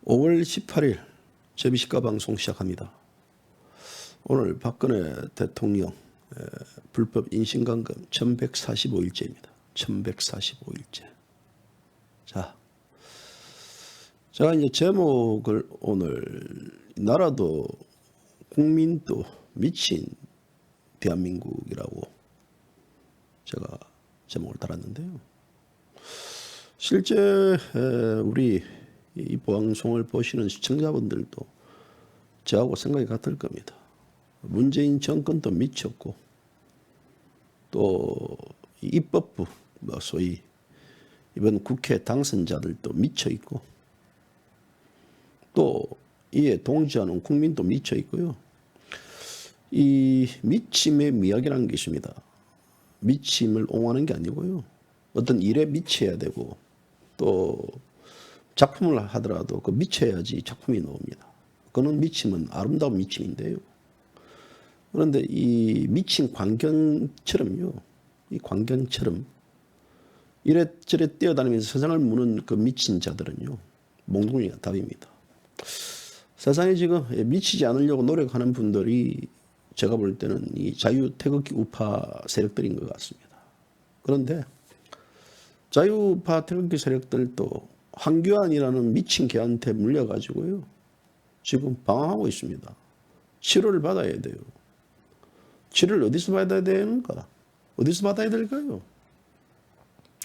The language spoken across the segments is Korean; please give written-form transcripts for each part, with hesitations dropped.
5월 18일 제비식가 방송 시작합니다. 오늘 박근혜 대통령 불법 인신감금 1145일째입니다. 1145일째. 자, 제가 이제 제목을 오늘 나라도 국민도 미친 대한민국이라고 제가 제목을 달았는데요. 실제 우리 이 방송을 보시는 시청자분들도 저하고 생각이 같을 겁니다. 문재인 정권도 미쳤고 또 입법부 소위 이번 국회 당선자들도 미쳐 있고 또 이에 동조하는 국민도 미쳐 있고요. 이 미침의 미학이라는 게 있습니다. 미침을 옹호하는 게 아니고요. 어떤 일에 미쳐야 되고 또 작품을 하더라도 그 미쳐야지 작품이 나옵니다. 그는 미침은 아름다운 미침인데요. 그런데 이 미친 광경처럼요. 이 광경처럼 이래저래 뛰어다니면서 세상을 무는 그 미친 자들은요. 몽둥이가 답입니다. 세상에 지금 미치지 않으려고 노력하는 분들이 제가 볼 때는 이 자유태극기 우파 세력들인 것 같습니다. 그런데 자유우파 태극기 세력들도 황교안이라는 미친 개한테 물려가지고요. 지금 방황하고 있습니다. 치료를 받아야 돼요. 치료를 어디서 받아야 되는가? 어디서 받아야 될까요?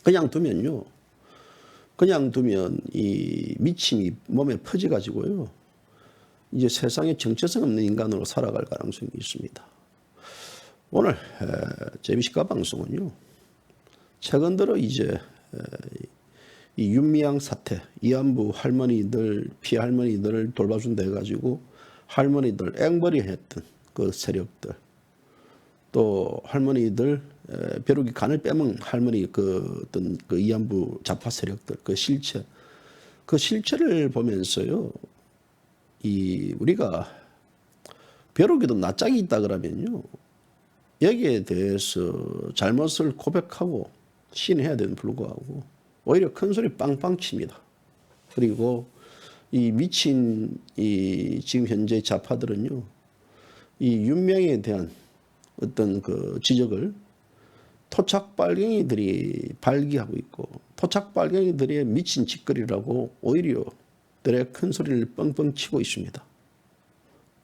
그냥 두면요. 그냥 두면 이 미침이 몸에 퍼져가지고요. 이제 세상에 정체성 없는 인간으로 살아갈 가능성이 있습니다. 오늘 제비식가 방송은요. 최근 들어 이제 이 윤미향 사태, 이안부 할머니들, 피해 할머니들을 돌봐준다 해가지고 할머니들 앵벌이 했던 그 세력들, 또 할머니들 벼룩이 간을 빼먹은 할머니 그 어떤 그 이안부 좌파 세력들 그 실체를 보면서요, 이 우리가 벼룩에도 낯짝이 있다 그러면요, 여기에 대해서 잘못을 고백하고 시인해야 되는 불구하고 오히려 큰 소리 빵빵 칩니다. 그리고 이 미친 이 지금 현재 좌파들은요, 이 윤명에 대한 어떤 그 지적을 토착발갱이들이 발기하고 있고 토착발갱이들의 미친 짓거리라고 오히려 들에 큰 소리를 뻥뻥 치고 있습니다.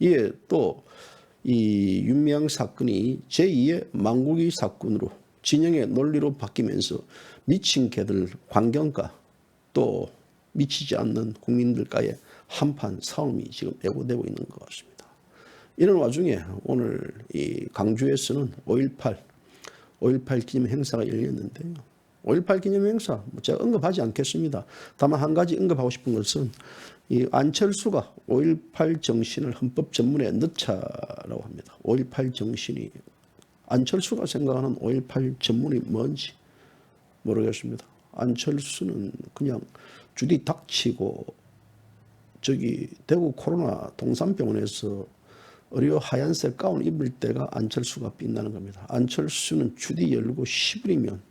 이에 또 이 윤명 사건이 제2의 망국이 사건으로 진영의 논리로 바뀌면서 미친 개들 광경과 또 미치지 않는 국민들과의 한판 싸움이 지금 애고되고 있는 것 같습니다. 이런 와중에 오늘 이 강주에서는 5.18 기념 행사가 열렸는데요. 5.18 기념 행사 제가 언급하지 않겠습니다. 다만 한 가지 언급하고 싶은 것은 이 안철수가 5.18 정신을 헌법 전문에 넣자라고 합니다. 5.18 정신이 안철수가 생각하는 5.18 전문이 뭔지 모르겠습니다. 안철수는 그냥 주디 닥치고 저기 대구 코로나 동산병원에서 의료 하얀색 가운 입을 때가 안철수가 빛나는 겁니다. 안철수는 주디 열고 10일이면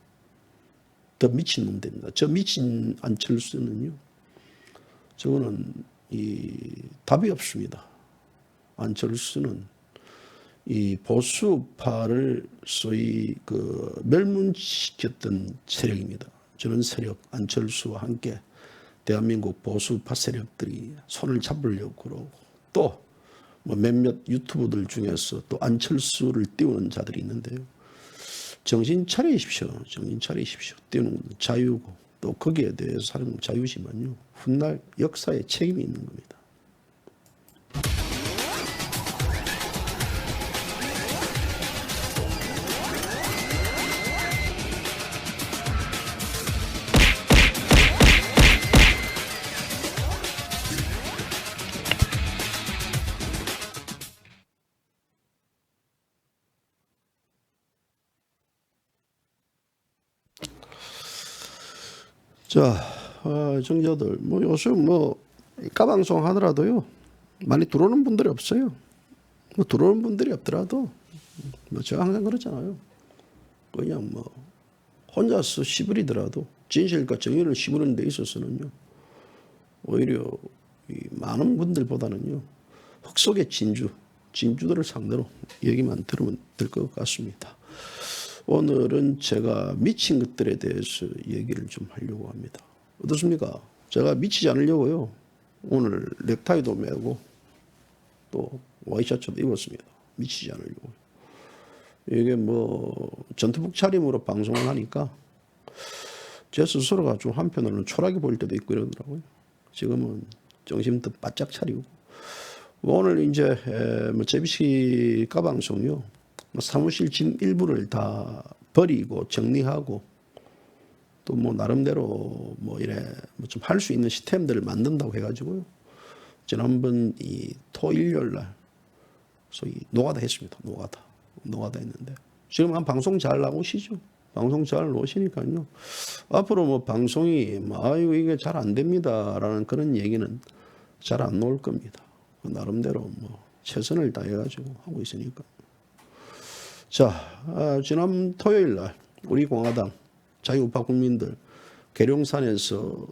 더 미친 놈 됩니다. 저 미친 안철수는요, 저거는 이 답이 없습니다. 안철수는 이 보수파를 소위 그 멸문시켰던 세력입니다. 저런 세력 안철수와 함께 대한민국 보수파 세력들이 손을 잡으려고 그러고 또 뭐 몇몇 유튜버들 중에서 또 안철수를 띄우는 자들이 있는데요. 정신 차리십시오. 정신 차리십시오. 띄우는 건 자유고 또 거기에 대해서 사는 건 자유지만요. 훗날 역사에 책임이 있는 겁니다. 자, 정자들, 뭐 요즘 뭐 가방송 하더라도요, 많이 들어오는 분들이 없어요. 뭐 들어오는 분들이 없더라도, 뭐 제가 항상 그러잖아요. 그냥 뭐 혼자서 시부리더라도 진실과 정의를 시부르는 데 있어서는요, 오히려 많은 분들보다는요 흙 속의 진주들을 상대로 얘기만 들으면 될 것 같습니다. 오늘은 제가 미친 것들에 대해서 얘기를 좀 하려고 합니다. 어떻습니까? 제가 미치지 않으려고요 오늘 넥타이도 매고 또 와이셔츠도 입었습니다. 미치지 않으려고. 이게 뭐 전투복 차림으로 방송을 하니까 제 스스로가 좀 한편으로는 초라하게 보일 때도 있고 이러더라고요. 지금은 정신도 바짝 차리고 오늘 이제 뭐 JBC 가방송이요 사무실 짐 일부를 다 버리고 정리하고 또 뭐 나름대로 뭐 이래 뭐 좀 할 수 있는 시스템들을 만든다고 해가지고요 지난번 이 토일요일 날 소위 노가다 했습니다. 노가다 했는데 지금 한 방송 잘 나오시죠? 방송 잘 나오시니까요 앞으로 뭐 방송이 뭐 아이고 이게 잘 안 됩니다라는 그런 얘기는 잘 안 나올 겁니다. 나름대로 뭐 최선을 다해가지고 하고 있으니까. 자, 지난 토요일 날 우리 공화당 자유우파 국민들 계룡산에서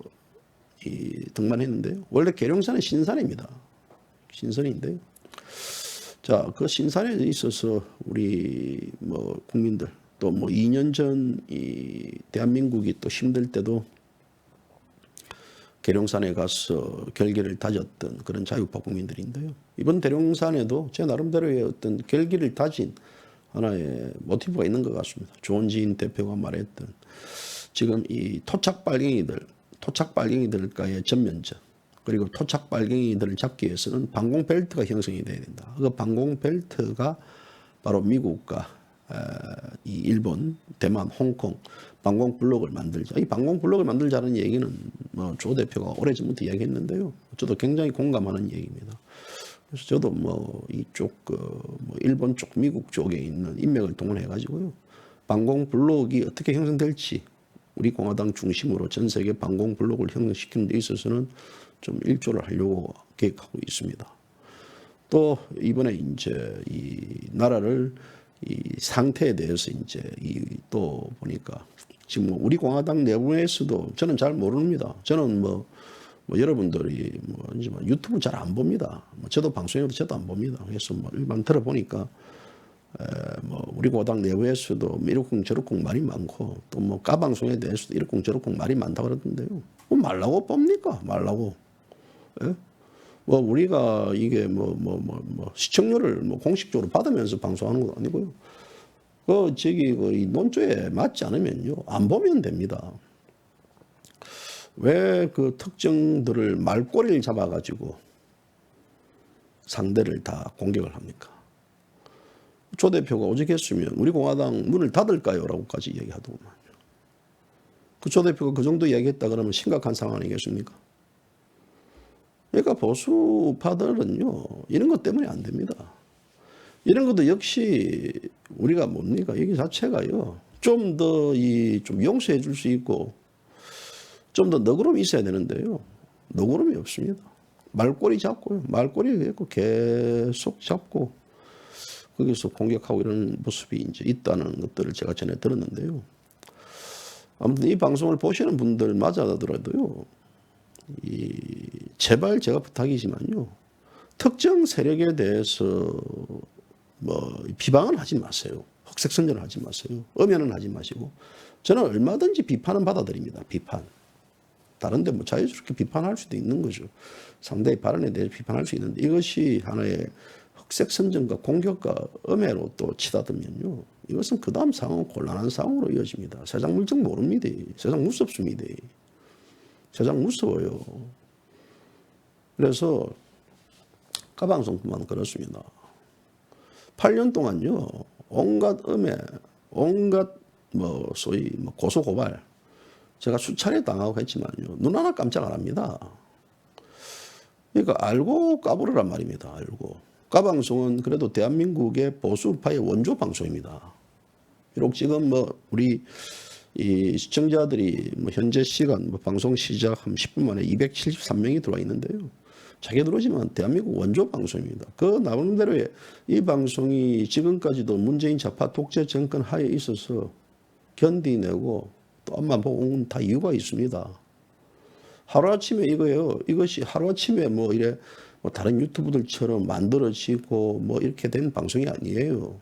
등반했는데요. 원래 계룡산은 신산입니다. 신선인데요. 자, 그 신산에 있어서 우리 뭐 국민들 또 뭐 2년 전 이 대한민국이 또 힘들 때도 계룡산에 가서 결기를 다졌던 그런 자유우파 국민들인데요. 이번 계룡산에도 제 나름대로의 어떤 결기를 다진 하나의 모티브가 있는 것 같습니다. 조원진 대표가 말했던 지금 이 토착발갱이들과의 전면전 그리고 토착발갱이들을 잡기 위해서는 방공벨트가 형성이 돼야 된다. 그 방공벨트가 바로 미국과 이 일본, 대만, 홍콩 방공블록을 만들자. 이 방공블록을 만들자는 얘기는 뭐 조 대표가 오래전부터 이야기했는데요. 저도 굉장히 공감하는 얘기입니다. 그래서 저도 뭐 이쪽 뭐 일본 쪽, 미국 쪽에 있는 인맥을 동원해가지고요. 방공블록이 어떻게 형성될지 우리 공화당 중심으로 전 세계 방공블록을 형성시키는 데 있어서는 좀 일조를 하려고 계획하고 있습니다. 또 이번에 이제 이 나라를 이 상태에 대해서 이제 또 보니까 지금 우리 공화당 내부에서도 저는 잘 모릅니다. 저는 뭐 여러분들이 뭐 유튜브 잘 안 봅니다. 저도 방송에도 저도 안 봅니다. 그래서 뭐 일반 들어보니까 뭐 우리 공화당 내부에서도 이렇쿵 저렇쿵 말이 많고 또 뭐 가방송에 대해서도 이렇쿵 저렇쿵 말이 많다고 그러던데요. 뭐 말라고 봅니까? 말라고. 예? 뭐 우리가 이게 뭐 시청료를 뭐 공식적으로 받으면서 방송하는 건 아니고요. 이 논조에 맞지 않으면요 안 보면 됩니다. 왜 그 특정들을 말꼬리를 잡아가지고 상대를 다 공격을 합니까? 조 대표가 오직 했으면 우리 공화당 문을 닫을까요? 라고까지 이야기하더구만요. 그 조 대표가 그 정도 이야기했다 그러면 심각한 상황 아니겠습니까? 그러니까 보수파들은요 이런 것 때문에 안 됩니다. 이런 것도 역시 우리가 뭡니까? 이게 자체가요 좀 더 좀 용서해 줄 수 있고 좀 더 너그러움이 있어야 되는데요. 너그러움이 없습니다. 말꼬리 잡고요. 말꼬리 계속 잡고 거기서 공격하고 이런 모습이 이제 있다는 것들을 제가 전에 들었는데요. 아무튼 이 방송을 보시는 분들마저 하더라도요. 제발 제가 부탁이지만요. 특정 세력에 대해서 뭐 비방은 하지 마세요. 흑색선전을 하지 마세요. 엄연은 하지 마시고 저는 얼마든지 비판은 받아들입니다. 비판. 다른데 뭐 자유스럽게 비판할 수도 있는 거죠. 상대의 발언에 대해 비판할 수 있는데 이것이 하나의 흑색선전과 공격과 엄해로 또 치닫으면요. 이것은 그 다음 상황은 곤란한 상황으로 이어집니다. 세상 물정 모릅니다. 세상 무섭습니다. 세상 무서워요. 그래서 가방송뿐만 그렇습니다. 8년 동안요. 온갖 음해, 온갖 뭐 소위 뭐 고소고발 제가 수차례 당하고 했지만요. 눈 하나 깜짝 안 합니다. 그러니까 알고 까부르란 말입니다. 알고. 가방송은 그래도 대한민국의 보수파의 원조 방송입니다. 비록 지금 뭐 우리 이 시청자들이 뭐 현재 시간 뭐 방송 시작 한 10분 만에 273명이 들어와 있는데요. 자기 들어오지만 대한민국 원조 방송입니다. 그 나름대로의 이 방송이 지금까지도 문재인 좌파 독재 정권 하에 있어서 견디내고 또 앞만 보고 온 다 이유가 있습니다. 하루아침에 이거요. 이것이 하루아침에 뭐 이래 뭐 다른 유튜브들처럼 만들어지고 뭐 이렇게 된 방송이 아니에요.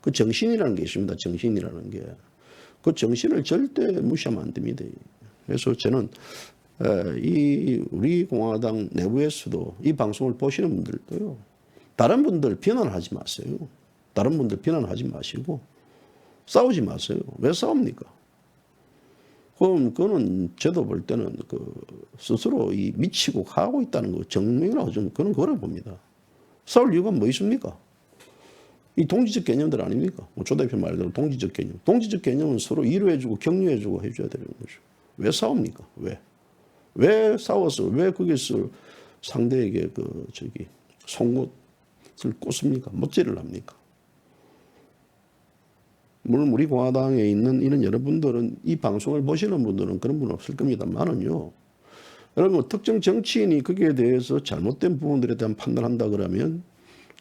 그 정신이라는 게 있습니다. 정신이라는 게. 그 정신을 절대 무시하면 안 됩니다. 그래서 저는 이 우리 공화당 내부에서도 이 방송을 보시는 분들도요. 다른 분들 비난하지 마세요. 다른 분들 비난하지 마시고 싸우지 마세요. 왜 싸웁니까? 그럼 그거는 저도 볼 때는 그 스스로 이 미치고 가고 있다는 거 정명이라고 저는 그런 거라 봅니다. 싸울 이유가 뭐 있습니까? 이 동지적 개념들 아닙니까? 조 대표 말대로 동지적 개념. 동지적 개념은 서로 위로해주고 격려해주고 해줘야 되는 거죠. 왜 싸웁니까? 왜? 왜 싸워서 왜 거기서 상대에게 송곳을 꽂습니까? 못질을 합니까? 물론 우리 공화당에 있는 이런 여러분들은 이 방송을 보시는 분들은 그런 분 없을 겁니다만은요. 여러분 특정 정치인이 거기에 대해서 잘못된 부분들에 대한 판단한다 그러면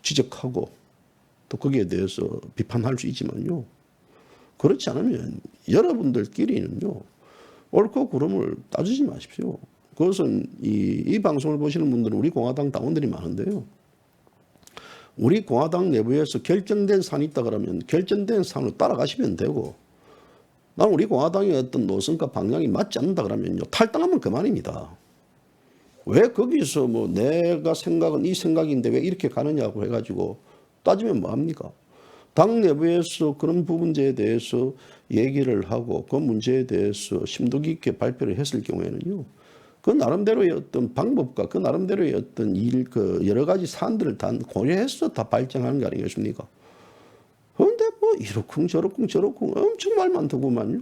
지적하고 또 거기에 대해서 비판할 수 있지만요. 그렇지 않으면 여러분들끼리는요. 옳고 그름을 따지지 마십시오. 그것은 이 방송을 보시는 분들은 우리 공화당 당원들이 많은데요. 우리 공화당 내부에서 결정된 사안이 있다 그러면 결정된 사안으로 따라가시면 되고 나는 우리 공화당의 어떤 노선과 방향이 맞지 않는다 그러면요. 탈당하면 그만입니다. 왜 거기서 뭐 내가 생각은 이 생각인데 왜 이렇게 가느냐고 해가지고 따지면 뭐합니까? 당 내부에서 그런 부분에 대해서 얘기를 하고 그 문제에 대해서 심도 깊게 발표를 했을 경우에는요. 그 나름대로의 어떤 방법과 그 나름대로의 어떤 여러 가지 사안들을 다 고려해서 다 발전하는 거 아니겠습니까? 그런데 뭐 이러쿵 저러쿵 엄청 말 많더구만요.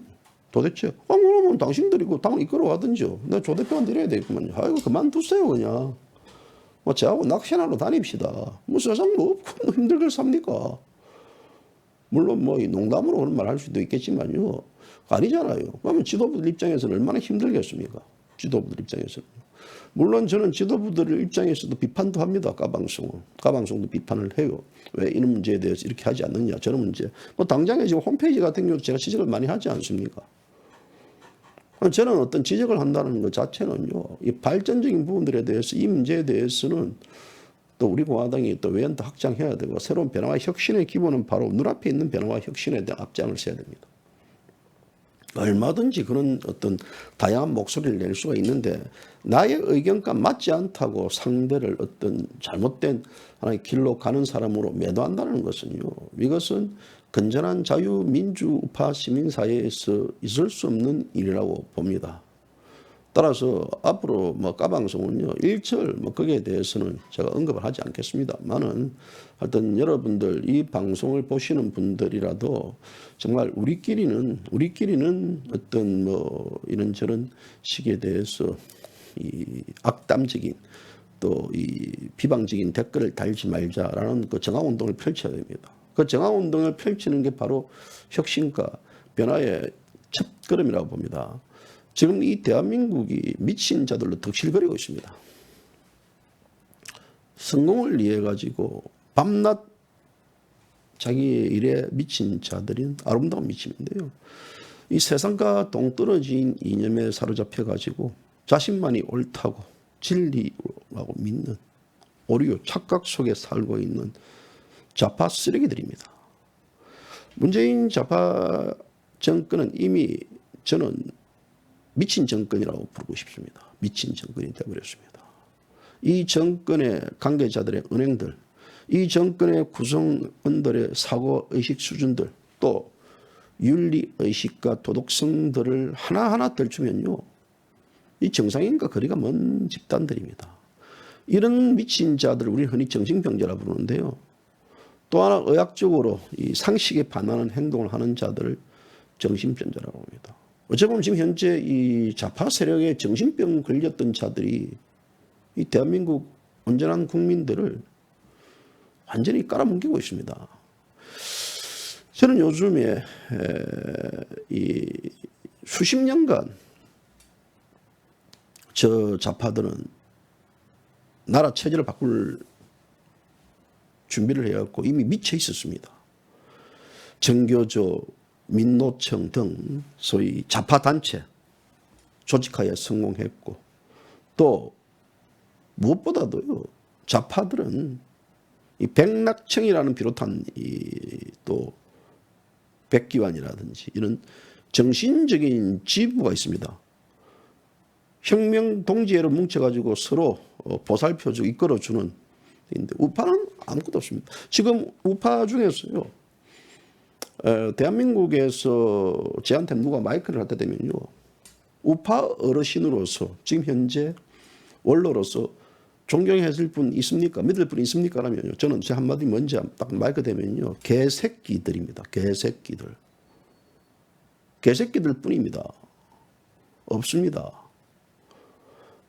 도대체 그러면 당신들이 그 당 이끌어가든지요. 내가 조 대표가 내려야 되겠구만요. 아이고 그만두세요 그냥. 뭐 저하고 낚시나러 다닙시다. 뭐 세상 뭐 없고 뭐 힘들게 삽니까? 물론 뭐 농담으로 그런 말 할 수도 있겠지만요. 아니잖아요. 그러면 지도부들 입장에서는 얼마나 힘들겠습니까? 지도부들 입장에서는. 물론 저는 지도부들 입장에서도 비판도 합니다. 까방송도 비판을 해요. 왜 이런 문제에 대해서 이렇게 하지 않느냐. 저런 문제. 뭐 당장에 지금 홈페이지 같은 경우도 제가 지적을 많이 하지 않습니까? 저는 어떤 지적을 한다는 것 자체는요. 이 발전적인 부분들에 대해서 이 문제에 대해서는 또 우리 공화당이 또 외연도 확장해야 되고 새로운 변화와 혁신의 기본은 바로 눈앞에 있는 변화와 혁신에 대한 앞장을 서야 됩니다. 얼마든지 그런 어떤 다양한 목소리를 낼 수가 있는데 나의 의견과 맞지 않다고 상대를 어떤 잘못된 하나의 길로 가는 사람으로 매도한다는 것은요. 이것은 건전한 자유민주파 시민사회에서 있을 수 없는 일이라고 봅니다. 따라서 앞으로 뭐 까방송은요 일절 뭐 거기에 대해서는 제가 언급을 하지 않겠습니다만은 하여튼 여러분들 이 방송을 보시는 분들이라도 정말 우리끼리는 어떤 뭐 이런저런 식에 대해서 이 악담적인 또 이 비방적인 댓글을 달지 말자라는 그 정화운동을 펼쳐야 됩니다. 그 정화운동을 펼치는 게 바로 혁신과 변화의 첫걸음이라고 봅니다. 지금 이 대한민국이 미친 자들로 덕실거리고 있습니다. 성공을 위해 가지고 밤낮 자기 일에 미친 자들인 아름다운 미침인데요. 이 세상과 동떨어진 이념에 사로잡혀 가지고 자신만이 옳다고 진리라고 믿는 오류 착각 속에 살고 있는 좌파 쓰레기들입니다. 문재인 좌파 정권은 이미 저는 미친 정권이라고 부르고 싶습니다. 미친 정권이 되어버렸습니다. 이 정권의 관계자들의 은행들, 이 정권의 구성원들의 사고의식 수준들, 또 윤리의식과 도덕성들을 하나하나 떨치면요. 이 정상인과 거리가 먼 집단들입니다. 이런 미친 자들을 우리는 흔히 정신병자라 부르는데요. 또 하나 의학적으로 이 상식에 반하는 행동을 하는 자들을 정신병자라고 합니다. 어찌 보면 지금 현재 이 좌파 세력에 정신병 걸렸던 자들이 이 대한민국 온전한 국민들을 완전히 깔아뭉개고 있습니다. 저는 요즘에 이 수십 년간 저 좌파들은 나라 체제를 바꿀 준비를 해갖고 이미 미쳐 있었습니다. 정교조, 민노총 등 소위 좌파 단체 조직하에 성공했고 또 무엇보다도요, 좌파들은 이 백낙청이라는 비롯한 또 백기환이라든지 이런 정신적인 지부가 있습니다. 혁명 동지회로 뭉쳐가지고 서로 보살펴주고 이끌어주는. 우파는 아무것도 없습니다. 지금 우파 중에서요, 대한민국에서 저한테 누가 마이크를 갖다 대면요, 우파 어르신으로서 지금 현재 원로로서 존경했을 분 있습니까? 믿을 분 있습니까? 라면요, 저는 제 한마디 먼저 딱 마이크 대면요, 개새끼들입니다. 개새끼들. 개새끼들 뿐입니다. 없습니다.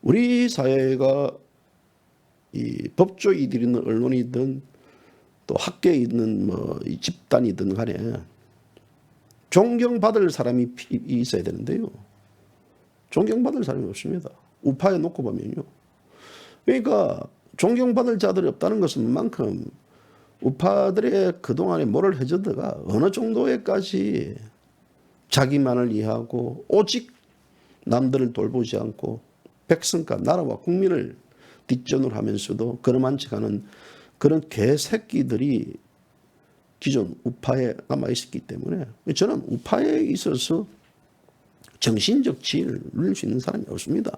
우리 사회가 이 법조이들이든 언론이든 또 학계에 있는 뭐 집단이든 간에 존경받을 사람이 있어야 되는데요, 존경받을 사람이 없습니다. 우파에 놓고 보면요. 그러니까 존경받을 자들이 없다는 것은 만큼 우파들의 그동안의 모럴 해저드가 어느 정도에까지 자기만을 이해하고 오직 남들을 돌보지 않고 백성과 나라와 국민을 뒷전으로 하면서도 걸어만치 가는 그런 개새끼들이 기존 우파에 남아있었기 때문에 저는 우파에 있어서 정신적 지위를 누릴 수 있는 사람이 없습니다.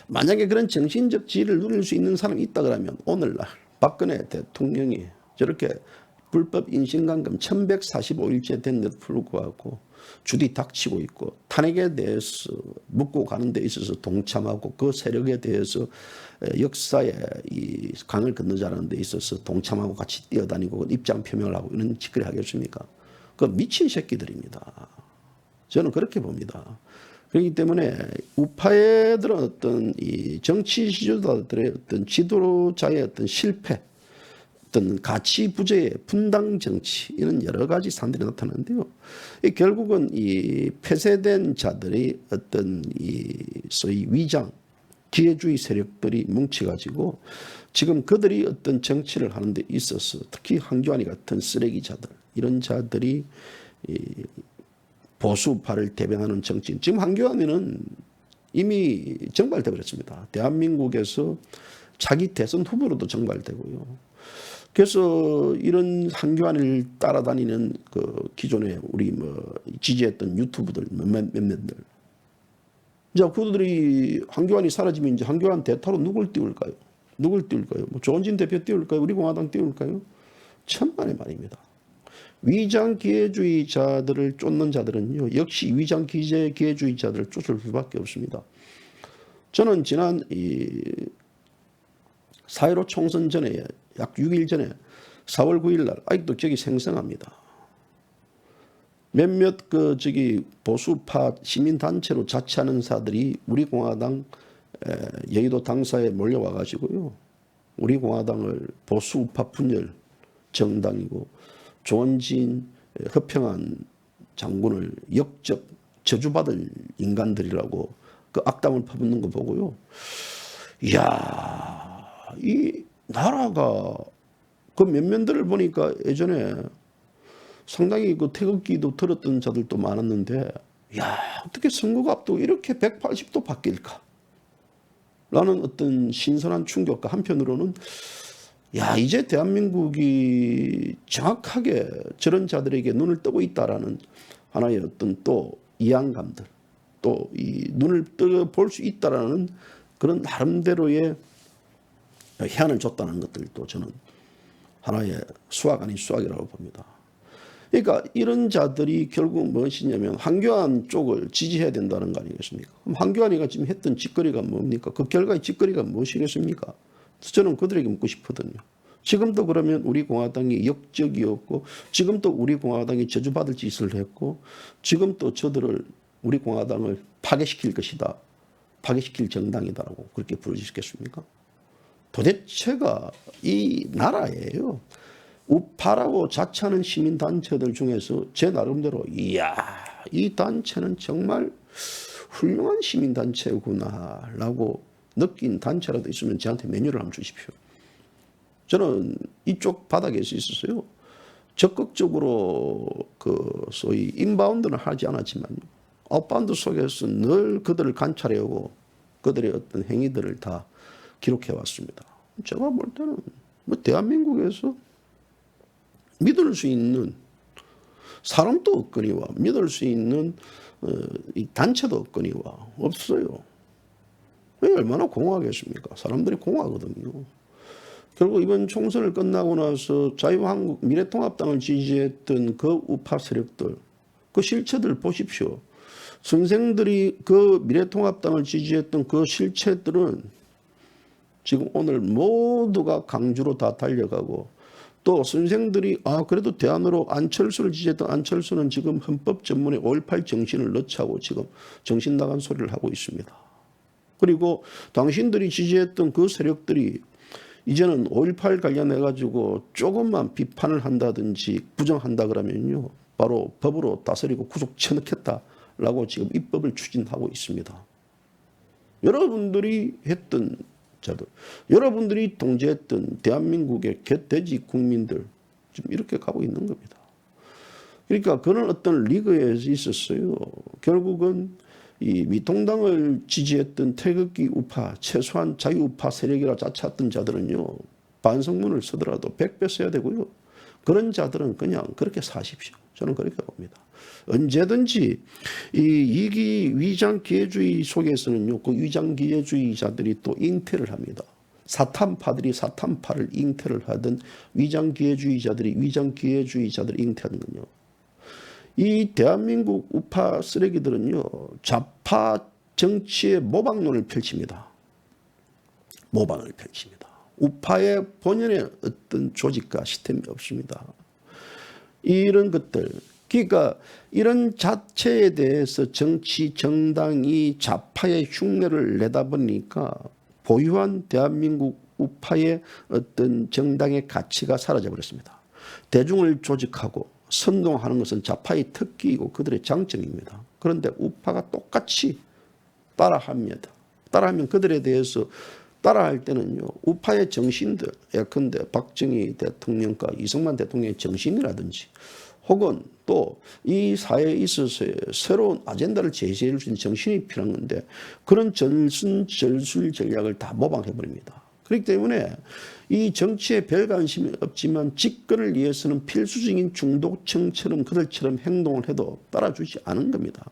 만약에 그런 정신적 지위를 누릴 수 있는 사람이 있다 그러면 오늘날 박근혜 대통령이 저렇게 불법 인신감금 1145일째 됐는데도 불구하고 주디 닥치고 있고 탄핵에 대해서 묻고 가는 데 있어서 동참하고 그 세력에 대해서 역사의 이 강을 건너자는 데 있어서 동참하고 같이 뛰어다니고 입장 표명을 하고 이런 짓거리 하겠습니까? 그 미친 새끼들입니다. 저는 그렇게 봅니다. 그렇기 때문에 우파에 들은 어떤 이 정치 지도자들의 어떤 지도자의 어떤 실패, 어떤 가치 부재의 분당 정치, 이런 여러 가지 사안들이 나타나는데요. 결국은 이 폐쇄된 자들의 어떤 이 소위 위장 기회주의 세력들이 뭉쳐가지고 지금 그들이 어떤 정치를 하는 데 있어서 특히 황교안이 같은 쓰레기자들, 이런 자들이 이 보수파를 대변하는 정치인, 지금 황교안은 이미 정발돼 버렸습니다. 대한민국에서 자기 대선 후보로도 정발되고요. 그래서 이런 황교안을 따라다니는 그 기존에 우리 뭐 지지했던 유튜브들 몇몇들, 이제 그들이 황교안이 사라지면 이제 황교안 대타로 누굴 띄울까요? 누굴 띄울까요? 뭐 조원진 대표 띄울까요? 우리 공화당 띄울까요? 천만의 말입니다. 위장 기회주의자들을 쫓는 자들은요, 역시 위장 기회주의자들을 쫓을 수밖에 없습니다. 저는 지난 이 4.15 총선 전에 약 6일 전에 4월 9일 날 아직도 기억이 생생합니다. 몇몇 그 보수파 시민단체로 자처하는 사들이 우리 공화당 여의도 당사에 몰려와 가지고요, 우리 공화당을 보수우파 분열 정당이고 조원진 허평한 장군을 역적 저주받을 인간들이라고 그 악담을 퍼붓는 거 보고요, 이야, 이 나라가 그 면면들을 보니까 예전에 상당히 그 태극기도 들었던 자들도 많았는데, 야, 어떻게 선거가 앞두고 이렇게 180도 바뀔까? 라는 어떤 신선한 충격과 한편으로는 야, 이제 대한민국이 정확하게 저런 자들에게 눈을 뜨고 있다라는 하나의 어떤 또 이안감들, 또 이 눈을 뜨고 볼 수 있다라는 그런 나름대로의 해안을 줬다는 것들도 저는 하나의 수학 아닌 수학이라고 봅니다. 그러니까 이런 자들이 결국 무엇이냐면 황교안 쪽을 지지해야 된다는 거 아니겠습니까? 그럼 황교안이가 지금 했던 짓거리가 뭡니까? 그 결과의 짓거리가 무엇이겠습니까? 저는 그들에게 묻고 싶거든요. 지금도 그러면 우리 공화당이 역적이었고, 지금도 우리 공화당이 저주받을 짓을 했고, 지금 또 저들을 우리 공화당을 파괴시킬 것이다, 파괴시킬 정당이다라고 그렇게 부르시겠습니까? 도대체가 이 나라예요. 우파라고 자처하는 시민단체들 중에서 제 나름대로 이야, 이 단체는 정말 훌륭한 시민단체구나라고 느낀 단체라도 있으면 저한테 메뉴를 한번 주십시오. 저는 이쪽 바닥에 있었어요. 적극적으로 그 소위 인바운드는 하지 않았지만 아웃바운드 속에서 늘 그들을 관찰해오고 그들의 어떤 행위들을 다 기록해 왔습니다. 제가 볼 때는 뭐 대한민국에서 믿을 수 있는 사람도 없거니와 믿을 수 있는 이 단체도 없거니와 없어요. 왜 얼마나 공허하겠습니까? 사람들이 공허하거든요. 결국 이번 총선을 끝나고 나서 자유한국 미래통합당을 지지했던 그 우파 세력들, 그 실체들 보십시오. 선생들이 그 미래통합당을 지지했던 그 실체들은 지금 오늘 모두가 강주로 다 달려가고, 또 선생들이 그래도 대안으로 안철수를 지지했던 안철수는 지금 헌법 전문에 5.18 정신을 넣자고 지금 정신 나간 소리를 하고 있습니다. 그리고 당신들이 지지했던 그 세력들이 이제는 5.18 관련해가지고 조금만 비판을 한다든지 부정한다 그러면요, 바로 법으로 다스리고 구속 쳐넣겠다라고 지금 입법을 추진하고 있습니다. 여러분들이 했던 자들, 여러분들이 통제했던 대한민국의 개돼지 국민들 지금 이렇게 가고 있는 겁니다. 그러니까 그런 어떤 리그에 있었어요. 결국은 이 미통당을 지지했던 태극기 우파, 최소한 자유우파 세력이라 자처했던 자들은요, 반성문을 쓰더라도 100배 써야 되고요. 그런 자들은 그냥 그렇게 사십시오. 저는 그렇게 봅니다. 언제든지 이 이기 위장기회주의 속에서는요, 그 위장기회주의자들이 또 잉태를 합니다. 사탄파들이 사탄파를 잉태를 하던 위장기회주의자들이 위장기회주의자들을 잉태하는군요. 이 대한민국 우파 쓰레기들은요, 좌파 정치의 모방론을 펼칩니다. 모방을 펼칩니다. 우파의 본연의 어떤 조직과 시스템이 없습니다. 이런 것들, 그러니까 이런 자체에 대해서 정치, 정당이 좌파의 흉내를 내다 보니까 보유한 대한민국 우파의 어떤 정당의 가치가 사라져 버렸습니다. 대중을 조직하고 선동하는 것은 좌파의 특기이고 그들의 장점입니다. 그런데 우파가 똑같이 따라합니다. 따라하면 그들에 대해서 따라할 때는요, 우파의 정신들, 예컨대 박정희 대통령과 이승만 대통령의 정신이라든지 혹은 또 이 사회에 있어서의 새로운 아젠다를 제시해 줄 수 있는 정신이 필요한 건데, 그런 전술 전략을 다 모방해 버립니다. 그렇기 때문에 이 정치에 별 관심이 없지만 집권을 위해서는 필수적인 중독층처럼 그들처럼 행동을 해도 따라주지 않은 겁니다.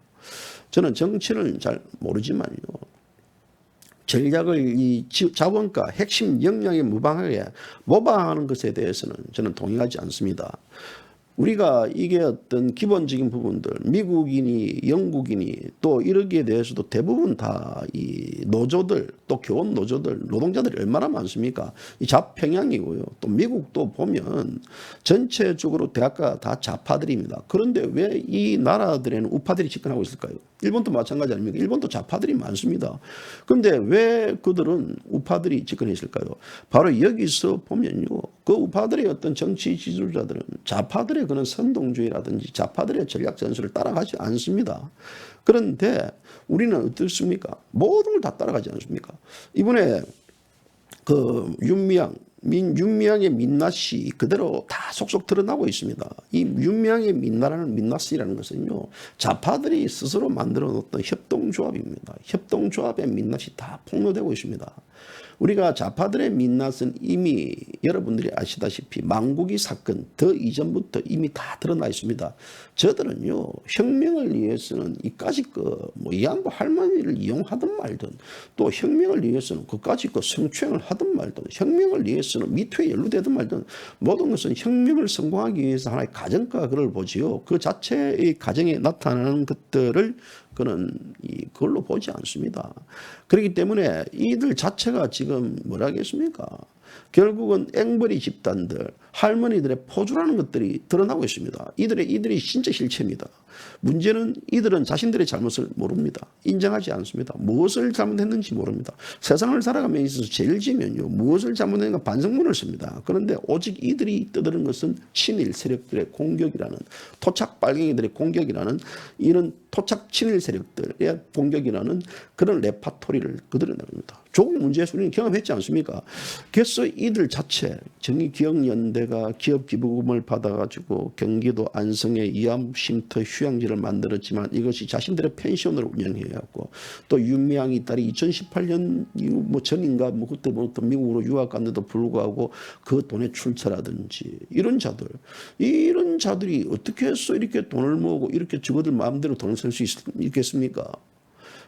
저는 정치를 잘 모르지만요, 전략을 이 자본가 핵심 역량에 무방하게 모방하는 것에 대해서는 저는 동의하지 않습니다. 우리가 이게 어떤 기본적인 부분들, 미국이니 영국이니 또 이러기에 대해서도 대부분 다 이 노조들, 또 교원 노조들, 노동자들이 얼마나 많습니까? 이 좌평양이고요. 또 미국도 보면 전체적으로 대학가 다 좌파들입니다. 그런데 왜 이 나라들에는 우파들이 집권하고 있을까요? 일본도 마찬가지 아닙니까? 일본도 좌파들이 많습니다. 그런데 왜 그들은 우파들이 집권했을까요? 바로 여기서 보면요, 그 우파들의 어떤 정치 지도자들은 좌파들의 그런 선동주의라든지 좌파들의 전략 전술을 따라가지 않습니다. 그런데 우리는 어떻습니까? 모든 걸 다 따라가지 않습니까? 이번에 그 윤미향의 민낯이 그대로 다 속속 드러나고 있습니다. 이 윤미향의 민낯이라는 것은요, 좌파들이 스스로 만들어 놓았던 협동조합입니다. 협동조합의 민낯이 다 폭로되고 있습니다. 우리가 좌파들의 민낯은 이미 여러분들이 아시다시피 망국이 사건 더 이전부터 이미 다 드러나 있습니다. 저들은요, 혁명을 위해서는 이까지 이 양반 할머니를 이용하든 말든, 또 혁명을 위해서는 그까지 성추행을 하든 말든, 혁명을 위해서는 미투에 연루되든 말든, 모든 것은 혁명을 성공하기 위해서 하나의 가정과 그걸 보지요. 그 자체의 가정에 나타나는 것들을 그걸로 보지 않습니다. 그렇기 때문에 이들 자체가 지금 뭐라겠습니까? 결국은 앵벌이 집단들, 할머니들의 포주라는 것들이 드러나고 있습니다. 이들이 진짜 실체입니다. 문제는 이들은 자신들의 잘못을 모릅니다. 인정하지 않습니다. 무엇을 잘못했는지 모릅니다. 세상을 살아가면서 있어서 죄를 지면요, 무엇을 잘못했는가 반성문을 씁니다. 그런데 오직 이들이 떠드는 것은 친일 세력들의 공격이라는, 토착 빨갱이들의 공격이라는, 이런 토착 친일 세력들의 공격이라는 그런 레파토리 꼬리를 그드러냅니다. 조국 문제에서 우리는 경험했지 않습니까? 그래서 이들 자체 정의기억연대가 기업기부금을 받아가지고 경기도 안성에 이암쉼터 휴양지를 만들었지만 이것이 자신들의 펜션으로 운영해왔고 또 윤미향이 딸이 2018년 이후 뭐 전인가 뭐 그때부터 미국으로 유학 갔는데도 불구하고 그 돈의 출처라든지 이런 자들이 어떻게 해서 이렇게 돈을 모으고 이렇게 저거들 마음대로 돈을 쓸 수 있겠습니까?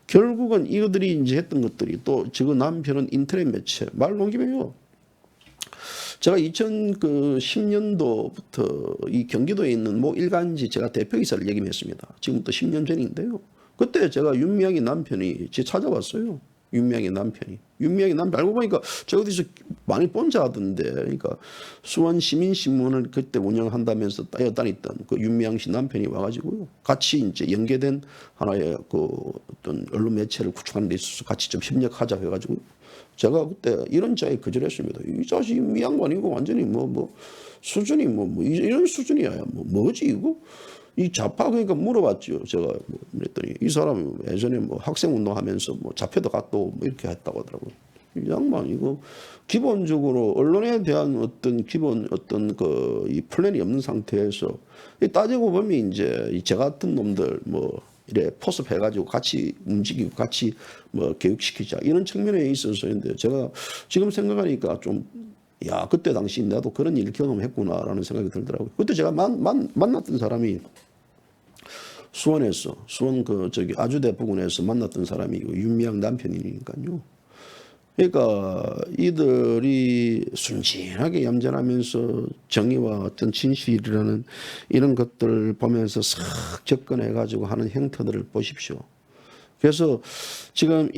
결국은 이들이 이제 했던 것들이 또 저거 남편은 인터넷 매체 말 넘기면요. 제가 2010년도부터 이 경기도에 있는 모 일간지 제가 대표이사를 역임했습니다. 지금부터 10년 전인데요. 그때 제가 윤미향의 남편이 제 찾아왔어요. 윤미향의 남편 알고 보니까 제가 어디서 많이 본 자던데, 그러니까 수원시민신문을 그때 운영한다면서 따였다니던 그 윤미향 씨 남편이 와가지고요. 같이 이제 연계된 하나의 그 어떤 언론 매체를 구축하는 데 있어서 같이 좀 협력하자 해가지고 제가 그때 이런 자에 거절했습니다. 이 자식 이 양반이고 완전히 수준이 이런 수준이야. 뭐지 이거? 이 좌파 그러니까 물어봤죠. 제가 그랬더니 이 사람 예전에 학생 운동하면서 잡혀도 갔고 이렇게 했다고 하더라고요. 이 양반 이거 기본적으로 언론에 대한 어떤 기본 어떤 이 플랜이 없는 상태에서 따지고 보면 이제 제 같은 놈들 이래 포섭해가지고 같이 움직이고 같이 교육시키자 이런 측면에 있어서인데 제가 지금 생각하니까 그때 당시 나도 그런 일 경험했구나라는 생각이 들더라고요. 그때 제가 만났던 사람이 수원 아주대 부근에서 만났던 사람이 윤미향 남편이니까요. 그러니까 이들이 순진하게 얌전하면서 정의와 어떤 진실이라는 이런 것들을 보면서 싹 접근해가지고 하는 행태들을 보십시오. 그래서 지금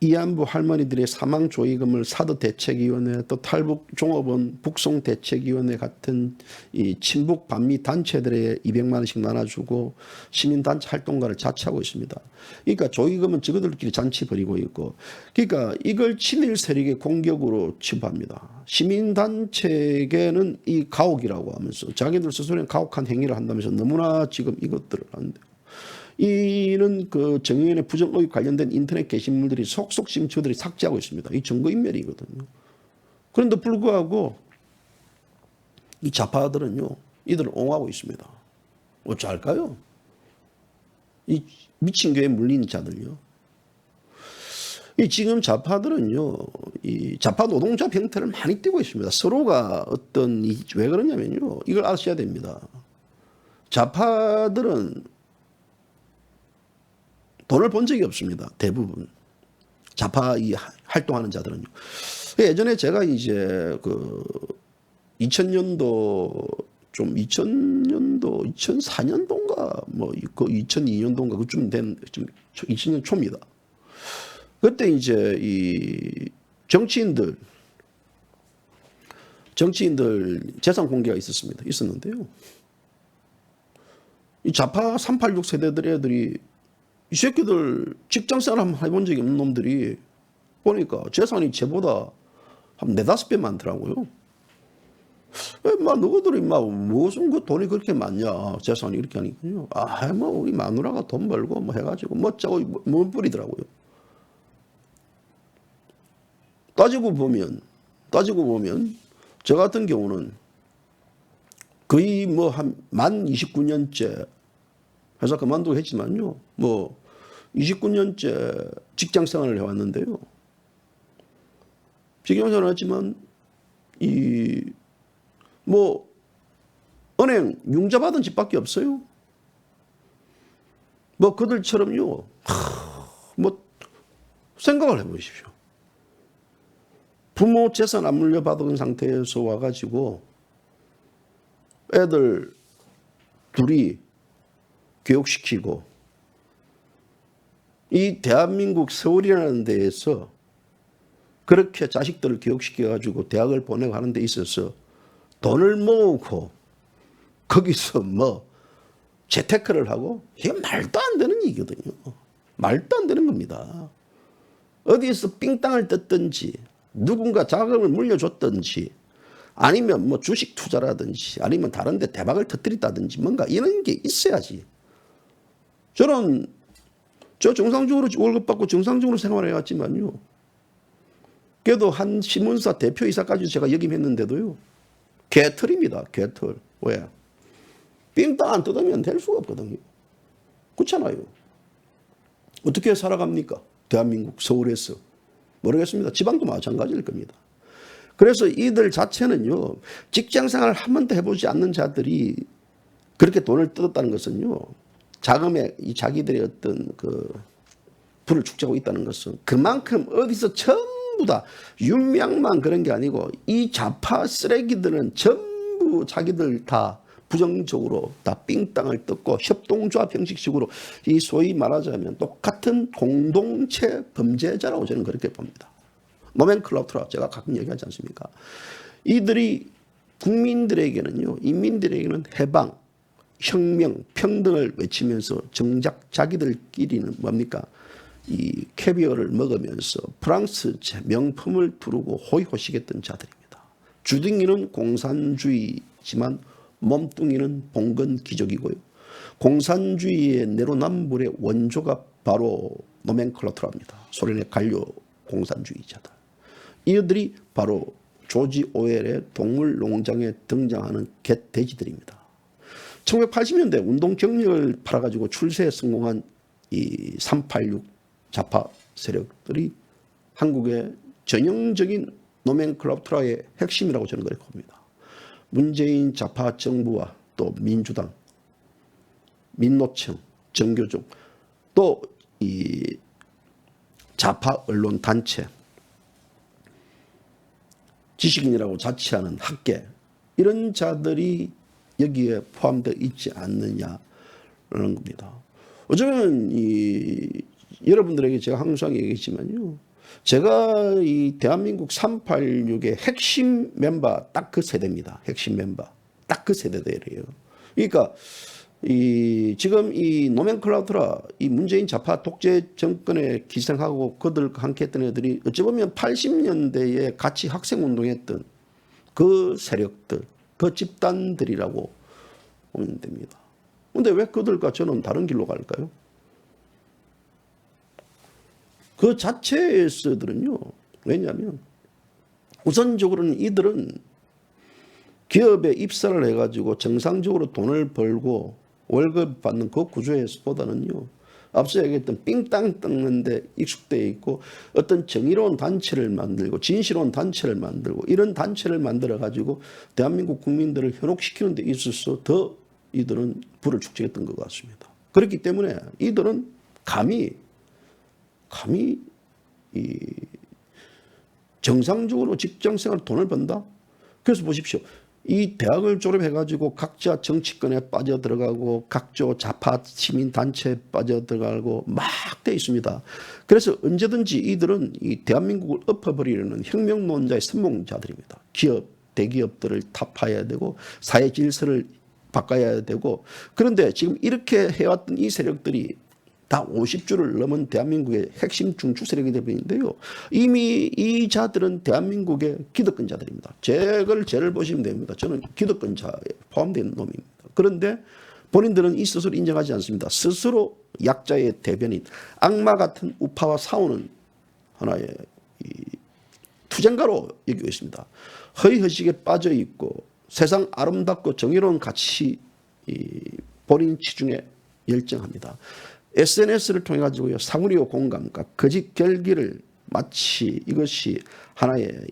이안부 할머니들의 사망조의금을 사드대책위원회 또 탈북종업원 북송대책위원회 같은 이 친북 반미 단체들에 200만 원씩 나눠주고 시민단체 활동가를 자처하고 있습니다. 그러니까 조의금은 저거들끼리 잔치 벌이고 있고, 그러니까 이걸 친일 세력의 공격으로 취급합니다. 시민단체에게는 이 가혹이라고 하면서 자기들 스스로는 가혹한 행위를 한다면서 너무나 지금 이것들을 하는데, 이는 그 정의연의 부정의혹 관련된 인터넷 게시물들이 속속 지금 저들이 삭제하고 있습니다. 이 증거인멸이거든요. 그런데 불구하고 이 좌파들은요, 이들을 옹호하고 있습니다. 어찌할까요? 이 미친 교회에 물린 자들요. 이 지금 좌파들은요, 이 좌파 노동자 병태를 많이 띄고 있습니다. 서로가 왜 그러냐면요, 이걸 아셔야 됩니다. 좌파들은 돈을 본 적이 없습니다. 대부분. 좌파 활동하는 자들은요. 예전에 제가 이제 2000년도 2004년도인가 2002년도인가 그쯤 된 2000년 초입니다. 그때 이제 이 정치인들 재산 공개가 있었는데요. 이 좌파 386 세대들 애들이 이 새끼들 직장생활 한번 해본 적이 없는 놈들이 보니까 재산이 쟤보다 한 4-5배 많더라고요. 너희들이 무슨 돈이 그렇게 많냐, 재산이 이렇게 하니까요. 우리 마누라가 돈 벌고 해가지고 짜고 뿌리더라고요. 따지고 보면 저 같은 경우는 거의 만 29년째 회사 그만두고 했지만요. 29년째 직장 생활을 해왔는데요. 직장 생활을 했지만 은행 융자 받은 집밖에 없어요. 그들처럼요. 생각을 해보십시오. 부모 재산 안 물려받은 상태에서 와가지고 애들 둘이 교육시키고 이 대한민국 서울이라는 데에서 그렇게 자식들을 교육시켜가지고 대학을 보내고 하는 데 있어서 돈을 모으고 거기서 재테크를 하고 이게 말도 안 되는 얘기거든요. 말도 안 되는 겁니다. 어디에서 삥땅을 뜯든지 누군가 자금을 물려줬든지 아니면 주식 투자라든지 아니면 다른 데 대박을 터뜨렸다든지 뭔가 이런 게 있어야지. 저는 저 정상적으로 월급 받고 정상적으로 생활해 왔지만요. 그래도 한 신문사 대표이사까지 제가 역임했는데도요. 개털입니다. 개털. 왜? 삥땅 안 뜯으면 될 수가 없거든요. 그렇잖아요. 어떻게 살아갑니까? 대한민국 서울에서. 모르겠습니다. 지방도 마찬가지일 겁니다. 그래서 이들 자체는요. 직장생활을 한 번도 해보지 않는 자들이 그렇게 돈을 뜯었다는 것은요. 자금에 이 자기들의 어떤 그 부를 축제하고 있다는 것은 그만큼 어디서 전부 다 윤명만 그런 게 아니고 이 좌파 쓰레기들은 전부 자기들 다 부정적으로 다 삥땅을 뜯고 협동조합 형식식으로 이 소위 말하자면 똑같은 공동체 범죄자라고 저는 그렇게 봅니다. 노멘클라투라 제가 가끔 얘기하지 않습니까? 이들이 국민들에게는요, 인민들에게는 해방, 혁명, 평등을 외치면서 정작 자기들끼리는 뭡니까? 이 캐비어를 먹으면서 프랑스 명품을 두르고 호의호식했던 자들입니다. 주둥이는 공산주의지만 몸뚱이는 봉건 귀족이고요. 공산주의의 내로남불의 원조가 바로 노멘클라투라입니다. 소련의 관료 공산주의자들. 이들이 바로 조지 오웰의 동물농장에 등장하는 갯돼지들입니다. 1980년대 운동 경력을 팔아가지고 출세에 성공한 이 386 좌파 세력들이 한국의 전형적인 노멘클라투라의 핵심이라고 저는 그렇게 봅니다. 문재인 좌파 정부와 또 민주당, 민노총, 정교종, 또 이 좌파 언론 단체, 지식인이라고 자취하는 학계, 이런 자들이 여기에 포함되어 있지 않느냐라는 겁니다. 어쩌면 여러분들에게 제가 항상 얘기했지만요. 제가 이 대한민국 386의 핵심 멤버 딱 그 세대입니다. 핵심 member. 딱 그 세대들이에요. 그러니까 지금 이 노멘클라투라, 이 문재인 좌파 독재 정권에 기생하고 그들과 함께 했던 애들이 어찌 보면 80년대에 같이 학생운동했던 그 세력들, 그 집단들이라고 보면 됩니다. 그런데 왜 그들과 저는 다른 길로 갈까요? 그 자체에서들은요. 왜냐하면 우선적으로는 이들은 기업에 입사를 해가지고 정상적으로 돈을 벌고 월급 받는 그 구조에서보다는요. 앞서 얘기했던 삥땅 뜯는데 익숙되어 있고 어떤 정의로운 단체를 만들고 진실로운 단체를 만들고 이런 단체를 만들어가지고 대한민국 국민들을 현혹시키는 데 있어서 더 이들은 불을 축제했던 것 같습니다. 그렇기 때문에 이들은 감히 이 정상적으로 직장생활 돈을 번다? 그래서 보십시오. 이 대학을 졸업해가지고 각자 정치권에 빠져들어가고 각종 좌파 시민단체에 빠져들어가고 막 돼 있습니다. 그래서 언제든지 이들은 이 대한민국을 엎어버리려는 혁명론자의 선봉자들입니다. 기업, 대기업들을 타파해야 되고 사회 질서를 바꿔야 되고 그런데 지금 이렇게 해왔던 이 세력들이 다 50주를 넘은 대한민국의 핵심 중추 세력이 되어있는데요. 이미 이 자들은 대한민국의 기득권자들입니다. 제걸 죄를 보시면 됩니다. 저는 기득권자에 포함된 놈입니다. 그런데 본인들은 이 스스로 인정하지 않습니다. 스스로 약자의 대변인, 악마 같은 우파와 싸우는 하나의 투쟁가로 여기고 있습니다. 허위허식에 빠져있고 세상 아름답고 정의로운 가치 본인 치중에 열정합니다. SNS를 통해 가지고요 상우리오 공감과 거짓 결기를 마치 이것이 하나의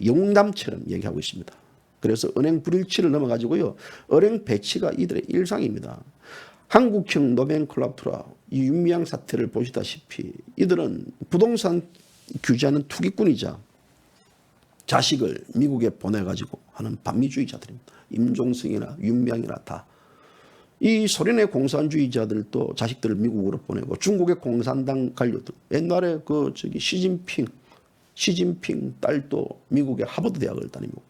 영웅담처럼 얘기하고 있습니다. 그래서 은행 불일치를 넘어 가지고요 은행 배치가 이들의 일상입니다. 한국형 노멘클라투라 이 윤미향 사태를 보시다시피 이들은 부동산 규제하는 투기꾼이자 자식을 미국에 보내 가지고 하는 반미주의자들입니다. 임종석이나 윤미향이나 다. 이 소련의 공산주의자들도 자식들을 미국으로 보내고 중국의 공산당 관료들 옛날에 시진핑 딸도 미국의 하버드 대학을 다니고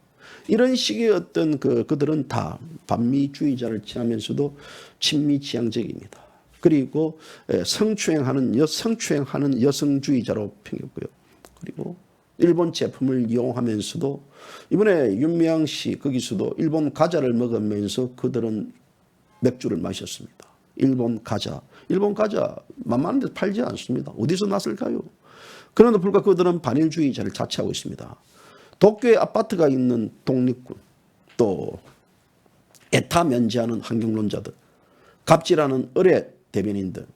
이런 식의 어떤 그들은 다 반미주의자를 취하면서도 친미지향적입니다. 그리고 성추행하는 여성주의자로 평했고요. 그리고 일본 제품을 이용하면서도 이번에 윤미향 씨 거기서도 일본 과자를 먹으면서 그들은 맥주를 마셨습니다. 일본 가자. 일본 가자 만만한 데서 팔지 않습니다. 어디서 났을까요? 그런데 불구하고 그들은 반일주의자를 자처하고 있습니다. 도쿄에 아파트가 있는 독립군, 또 에타 면제하는 환경론자들, 갑질하는 의례 대변인들,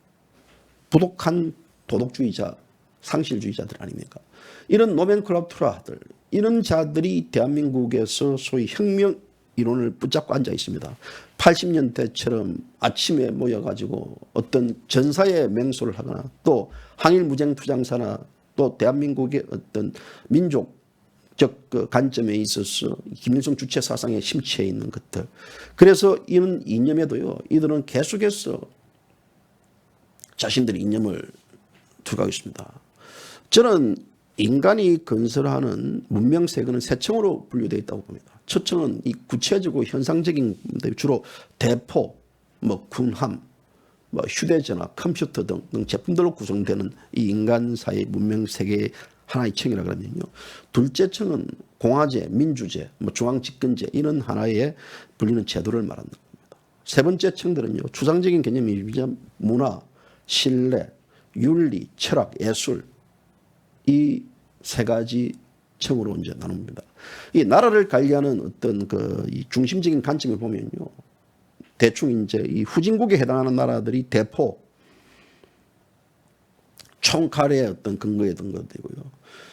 부독한 도덕주의자, 상실주의자들 아닙니까? 이런 노멘클라투라들, 이런 자들이 대한민국에서 소위 혁명 이론을 붙잡고 앉아 있습니다. 80년대처럼 아침에 모여가지고 어떤 전사의 맹소를 하거나 또 항일무쟁투쟁사나 또 대한민국의 어떤 민족적 그 관점에 있어서 김일성 주체 사상에 심취해 있는 것들. 그래서 이런 이념에도요, 이들은 계속해서 자신들의 이념을 두고 가고 있습니다. 저는 인간이 건설하는 문명 세계는 세 층으로 분류되어 있다고 봅니다. 첫 층은 이 구체적이고 현상적인 주로 대포, 군함, 휴대전화, 컴퓨터 등 제품들로 구성되는 이 인간 사회 문명 세계의 하나의 층이라 그러면요. 둘째 층은 공화제, 민주제, 중앙집권제 이런 하나의 불리는 제도를 말하는 겁니다. 세 번째 층들은요. 추상적인 개념이 문화, 신뢰, 윤리, 철학, 예술 이 세 가지 층으로 이제 나눕니다. 이 나라를 관리하는 어떤 이 중심적인 관점을 보면요. 대충 이제 이 후진국에 해당하는 나라들이 대포, 총칼의 어떤 근거에 든 것들이고요.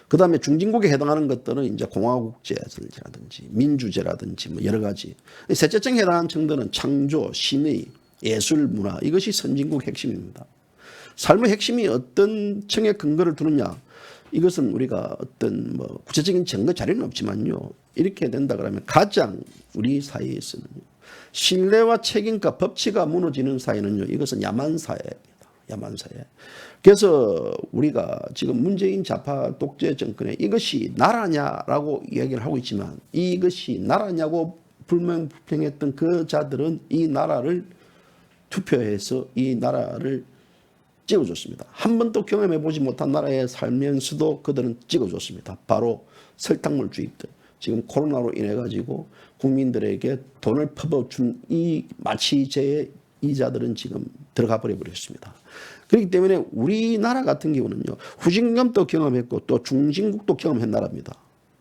그 다음에 중진국에 해당하는 것들은 이제 공화국제라든지 민주제라든지 여러 가지. 셋째 층에 해당하는 층들은 창조, 신의, 예술, 문화 이것이 선진국 핵심입니다. 삶의 핵심이 어떤 층에 근거를 두느냐. 이것은 우리가 어떤 구체적인 증거 자료는 없지만요. 이렇게 된다 그러면 가장 우리 사회에서는 신뢰와 책임과 법치가 무너지는 사회는요. 이것은 야만 사회입니다. 야만 사회. 그래서 우리가 지금 문재인 좌파 독재 정권에 이것이 나라냐라고 이야기를 하고 있지만 이것이 나라냐고 불명불평했던 그 자들은 이 나라를 투표해서 이 나라를 찍어줬습니다. 한 번도 경험해보지 못한 나라에 살면서도 그들은 찍어줬습니다. 바로 설탕물 주입들. 지금 코로나로 인해 가지고 국민들에게 돈을 퍼부어준 이 마취제의 이자들은 지금 들어가 버려버렸습니다. 그렇기 때문에 우리나라 같은 경우는요. 후진국도 경험했고 또 중진국도 경험한 나라입니다.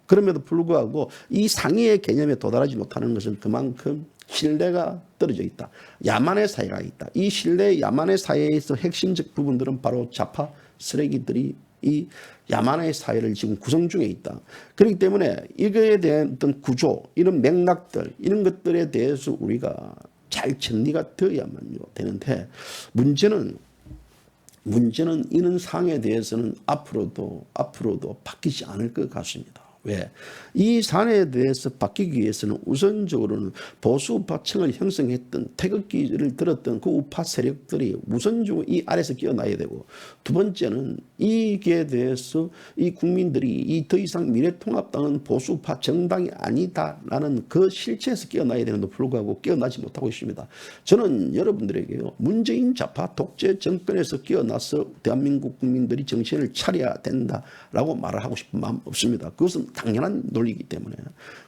그럼에도 불구하고 이 상위의 개념에 도달하지 못하는 것은 그만큼 신뢰가 떨어져 있다. 야만의 사회가 있다. 이 신뢰 야만의 사회에서 핵심적 부분들은 바로 좌파 쓰레기들이 이 야만의 사회를 지금 구성 중에 있다. 그렇기 때문에 이거에 대한 어떤 구조, 이런 맥락들, 이런 것들에 대해서 우리가 잘 정리가 되어야만요 되는데 문제는 이런 상황에 대해서는 앞으로도 바뀌지 않을 것 같습니다. 왜? 이 사안에 대해서 바뀌기 위해서는 우선적으로는 보수 우파층을 형성했던 태극기를 들었던 그 우파 세력들이 우선적으로 이 아래에서 깨어나야 되고, 두 번째는 이게 대해서 이 국민들이 이 더 이상 미래통합당은 보수 우파 정당이 아니다라는 그 실체에서 깨어나야 되는데도 불구하고 깨어나지 못하고 있습니다. 저는 여러분들에게요, 문재인 좌파 독재 정권에서 깨어나서 대한민국 국민들이 정신을 차려야 된다라고 말을 하고 싶은 마음 없습니다. 그것은 당연한 논리이기 때문에.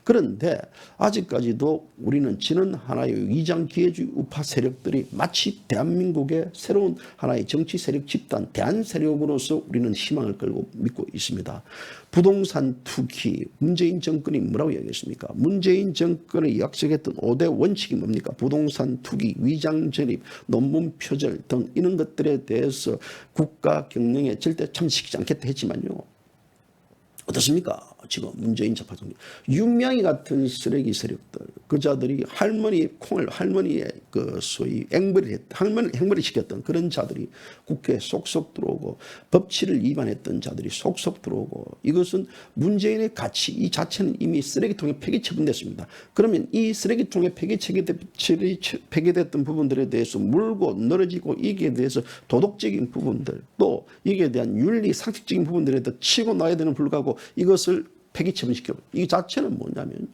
그런데 아직까지도 우리는 지는 하나의 위장기회주의 우파 세력들이 마치 대한민국의 새로운 하나의 정치 세력 집단 대한세력으로서 우리는 희망을 걸고 믿고 있습니다. 부동산 투기, 문재인 정권이 뭐라고 이야기했습니까? 문재인 정권이 약속했던 5대 원칙이 뭡니까? 부동산 투기, 위장 전입, 논문 표절 등 이런 것들에 대해서 국가 경영에 절대 참여시키지 않겠다 했지만요. 어떻습니까? 지금 문재인 좌파 정권 윤명희 같은 쓰레기 세력들, 그 자들이 할머니의 그 소위 행머리 시켰던 그런 자들이 국회에 속속 들어오고, 법치를 위반했던 자들이 속속 들어오고, 이것은 문재인의 가치 이 자체는 이미 쓰레기통에 폐기 처분됐습니다. 그러면 이 쓰레기통에 폐기됐던 부분들에 대해서 물고 늘어지고, 이게 대해서 도덕적인 부분들, 또 이게 대한 윤리 상식적인 부분들에 대해 치고 나야 되는 불구하고 이것을 폐기 처분시켜. 이 자체는 뭐냐면요,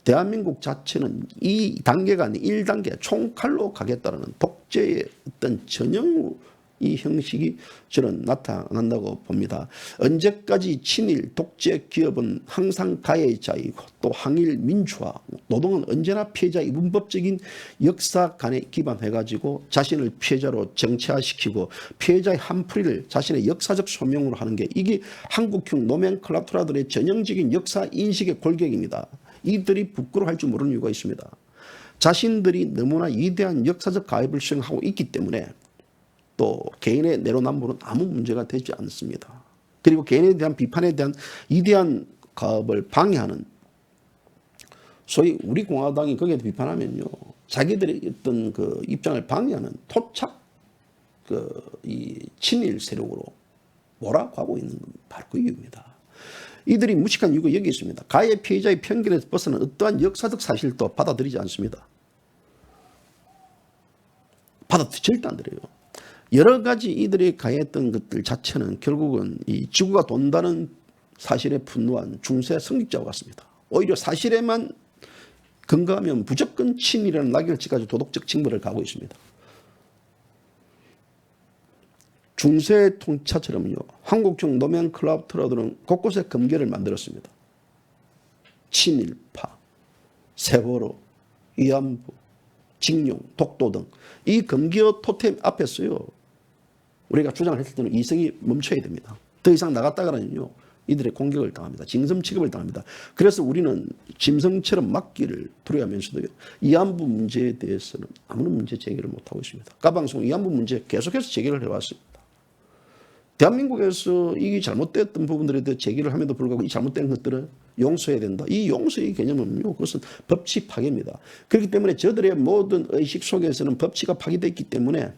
대한민국 자체는 이 단계가 아닌 1단계 총칼로 가겠다는 독재의 어떤 전형으로 이 형식이 저는 나타난다고 봅니다. 언제까지 친일 독재 기업은 항상 가해자이고 또 항일 민주화, 노동은 언제나 피해자 이분법적인 역사관에 기반해가지고 자신을 피해자로 정치화시키고 피해자의 한풀이를 자신의 역사적 소명으로 하는 게 이게 한국형 노멘클라투라들의 전형적인 역사 인식의 골격입니다. 이들이 부끄러워할 줄 모르는 이유가 있습니다. 자신들이 너무나 위대한 역사적 가입을 수행하고 있기 때문에 또 개인의 내로남불은 아무 문제가 되지 않습니다. 그리고 개인에 대한 비판에 대한 위대한 가업을 방해하는 소위 우리 공화당이 거기에 비판하면요 자기들의 어떤 그 입장을 방해하는 토착 이 친일 세력으로 몰아가고 있는 건 바로 그 이유입니다. 이들이 무식한 이유가 여기 있습니다. 가해 피해자의 편견에서 벗어난 어떠한 역사적 사실도 받아들이지 않습니다. 절대 안 들어요. 여러 가지 이들이 가해했던 것들 자체는 결국은 이 지구가 돈다는 사실에 분노한 중세 성직자와 같습니다. 오히려 사실에만 근거하면 무조건 친일이라는 낙인을 찍어가지고 도덕적 징벌을 가고 있습니다. 중세 통치처럼요 한국형 노멘클라투라들은 곳곳에 금괴를 만들었습니다. 친일파, 세월호, 위안부, 징용, 독도 등 이 금기어 토템 앞에서요 우리가 주장을 했을 때는 이성이 멈춰야 됩니다. 더 이상 나갔다가는요 이들의 공격을 당합니다. 징점 취급을 당합니다. 그래서 우리는 짐승처럼 맞기를 두려워하면서도요 위안부 문제에 대해서는 아무런 문제 제기를 못하고 있습니다. 까방송 위안부 문제 계속해서 제기를 해왔습니다. 대한민국에서 이 잘못됐던 부분들에 대해 제기를 함에도 불구하고 이 잘못된 것들은 용서해야 된다. 이 용서의 개념은요, 그것은 법치 파괴입니다. 그렇기 때문에 저들의 모든 의식 속에서는 법치가 파괴됐기 때문에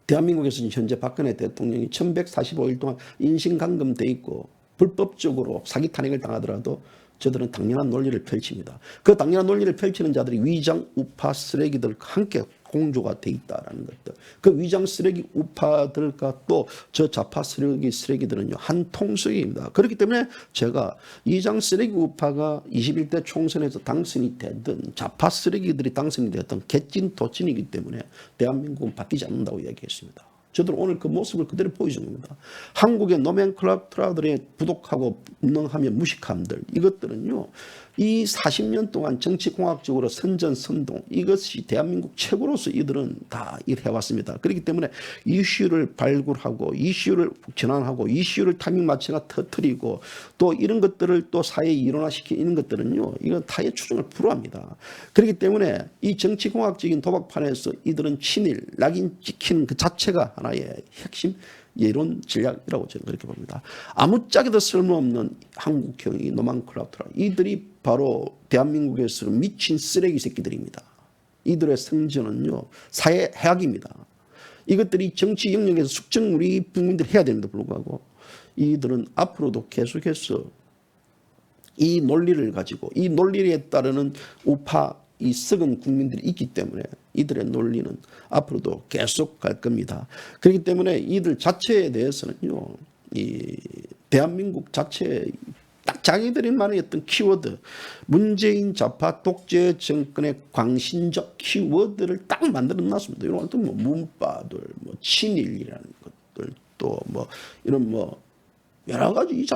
대한민국에서는 현재 박근혜 대통령이 1145일 동안 인신감금돼 있고 불법적으로 사기 탄핵을 당하더라도 저들은 당연한 논리를 펼칩니다. 그 당연한 논리를 펼치는 자들이 위장 우파 쓰레기들 함께 공조가 돼 있다라는 것들. 그 위장 쓰레기 우파들과 또 저 좌파 쓰레기들은요 한 통속입니다. 그렇기 때문에 제가 위장 쓰레기 우파가 21대 총선에서 당선이 되든 좌파 쓰레기들이 당선이 되든 개찐 도찐이기 때문에 대한민국은 바뀌지 않는다고 이야기했습니다. 저들 오늘 그 모습을 그대로 보여준 겁니다. 한국의 노멘클라투라들의 부독하고 무능하며 무식함들 이것들은요 이 40년 동안 정치공학적으로 선전선동 이것이 대한민국 최고로서 이들은 다 일해왔습니다. 그렇기 때문에 이슈를 발굴하고 이슈를 전환하고 이슈를 타이밍 맞춰가 터뜨리고 또 이런 것들을 또 사회에 일원화시키는 것들은요 이건 타의 추종을 불허합니다. 그렇기 때문에 이 정치공학적인 도박판에서 이들은 친일 낙인 찍히는 그 자체가 하나의 핵심 예론 전략이라고 저는 그렇게 봅니다. 아무짝에도 쓸모없는 한국형의 노멘클라투라 이들이 바로 대한민국에서 미친 쓰레기 새끼들입니다. 이들의 성전은요 사회 해악입니다. 이것들이 정치 영역에서 숙청 우리 국민들이 해야 됩니다. 불구하고 이들은 앞으로도 계속해서 이 논리를 가지고 이 논리에 따르는 우파 이 썩은 국민들이 있기 때문에 이들의 논리는 앞으로도 계속 갈 겁니다. 그렇기 때문에 이들 자체에 대해서는요, 이 대한민국 자체 딱 자기들이 말했던 키워드, 문재인 좌파 독재 정권의 광신적 키워드를 딱 만들어 놨습니다. 이런 것도 뭐 문파들, 뭐 친일이라는 것들, 또 뭐 이런 뭐 여러 가지 이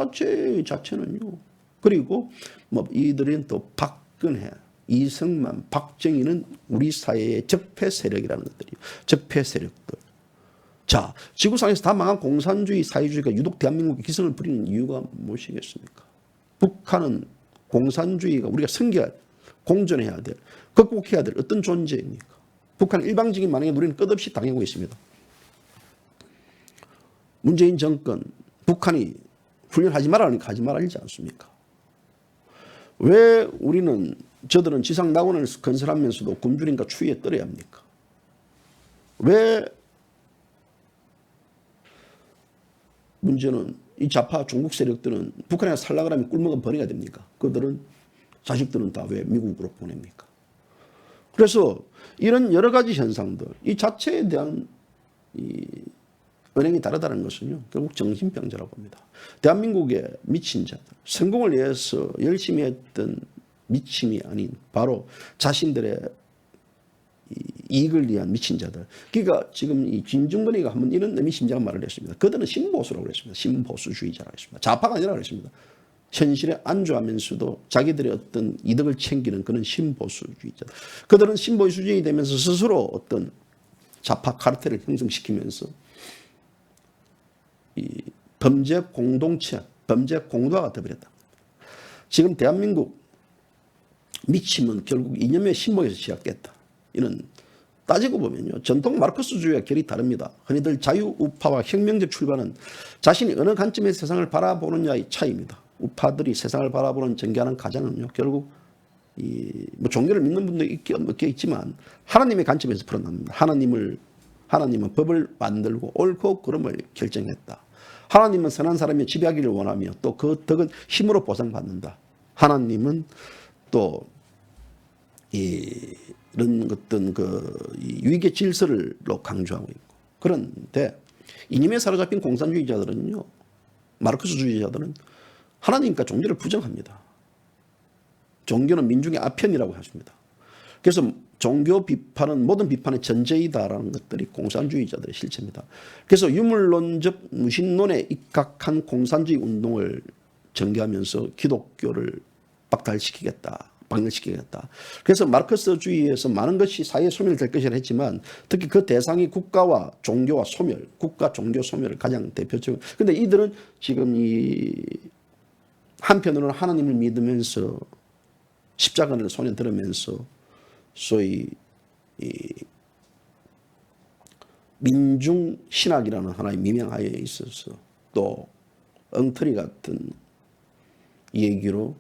자체는요. 그리고 뭐 이들은 또 박근혜, 이승만, 박정희는 우리 사회의 적폐 세력이라는 것들이 적폐 세력들. 자, 지구상에서 다 망한 공산주의 사회주의가 유독 대한민국에 기승을 부리는 이유가 무엇이겠습니까? 북한은 공산주의가 우리가 섬겨야 공존해야 될, 극복해야 될 어떤 존재입니까? 북한은 일방적인 만행에 우리는 끝없이 당하고 있습니다. 문재인 정권, 북한이 훈련하지 말라니까 하지 말아야지 않습니까? 왜 우리는 저들은 지상 낙원을 건설하면서도 굶주림과 추위에 떨어야 합니까? 왜 문제는 이 좌파 중국 세력들은 북한에 살려고 하면 꿀먹은 버려야 됩니까? 그들은 자식들은 다 왜 미국으로 보냅니까? 그래서 이런 여러 가지 현상들 이 자체에 대한 이 은행이 다르다는 것은요 결국 정신병자라고 봅니다. 대한민국의 미친 자들 성공을 위해서 열심히 했던 미침이 아닌 바로 자신들의 이익을 위한 미친 자들. 그러니까 지금 이 김중근이가 한번 이런 의미심장한 말을 했습니다. 그들은 신보수라고 했습니다. 신보수주의자라고 했습니다. 좌파가 아니라고 했습니다. 현실에 안주하면서도 자기들의 어떤 이득을 챙기는 그런 신보수주의자. 그들은 신보수주의 되면서 스스로 어떤 좌파 카르텔을 형성시키면서 이 범죄 공동체, 범죄 공도화가 되어버렸다. 지금 대한민국 미침은 결국 이념의 신보에서 시작됐다. 이는 따지고 보면요, 전통 마르크스주의와 결이 다릅니다. 흔히들 자유우파와 혁명적 출발은 자신이 어느 관점에서 세상을 바라보느냐의 차이입니다. 우파들이 세상을 바라보는 전개하는 가장은요, 결국 뭐 종교를 믿는 분도 있게 있지만 하나님의 관점에서 풀어납니다. 하나님은 법을 만들고 옳고 그름을 결정했다. 하나님은 선한 사람이 지배하기를 원하며 또 그 덕은 힘으로 보상받는다. 하나님은 또 이런 어떤 유익의 질서를 강조하고 있고, 그런데 이념에 사로잡힌 공산주의자들은요, 마르크스주의자들은 하나님과 종교를 부정합니다. 종교는 민중의 아편이라고 하십니다. 그래서 종교 비판은 모든 비판의 전제이다라는 것들이 공산주의자들의 실체입니다. 그래서 유물론적 무신론에 입각한 공산주의 운동을 전개하면서 기독교를 박탈시키겠다. 그래서 마르크스주의에서 많은 것이 사회 소멸될 것이라 했지만 특히 그 대상이 국가와 종교와 소멸, 국가 종교 소멸을 가장 대표적으로. 그런데 이들은 지금 한편으로는 하나님을 믿으면서 십자가를 손에 들으면서 소위 민중신학이라는 하나의 미명하에 있어서 또 엉터리 같은 얘기로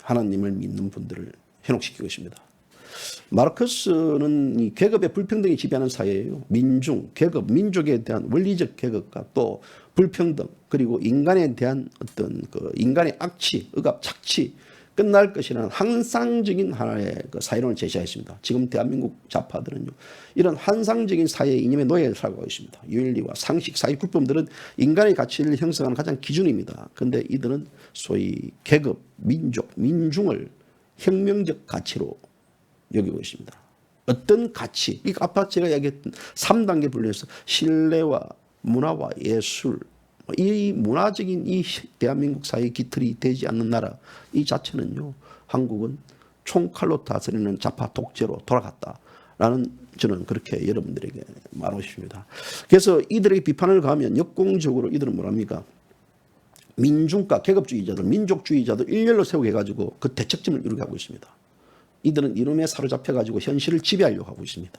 하나님을 믿는 분들을 현혹시키고 있습니다. 마르크스는 이 계급의 불평등이 지배하는 사회예요. 민중, 계급, 민족에 대한 원리적 계급과 또 불평등, 그리고 인간에 대한 어떤 인간의 악취, 억압, 착취 끝날 것이라는 환상적인 하나의 사회론을 제시했습니다. 지금 대한민국 좌파들은요, 이런 환상적인 사회 이념의 노예를 살고 있습니다. 윤리와 상식, 사회굴법들은 인간의 가치를 형성하는 가장 기준입니다. 그런데 이들은 소위 계급, 민족, 민중을 혁명적 가치로 여기고 있습니다. 어떤 가치, 아까 제가 이야기했던 3단계 분류해서 신뢰와 문화와 예술, 이 문화적인 이 대한민국 사회의 기틀이 되지 않는 나라, 이 자체는요, 한국은 총칼로 다스리는 좌파 독재로 돌아갔다라는, 저는 그렇게 여러분들에게 말하고 싶습니다. 그래서 이들에게 비판을 가하면 역공적으로 이들은 뭐랍니까? 민중과 계급주의자들, 민족주의자들 일렬로 세우게 해가지고 그 대척점을 이루게 하고 있습니다. 이들은 이름에 사로잡혀가지고 현실을 지배하려고 하고 있습니다.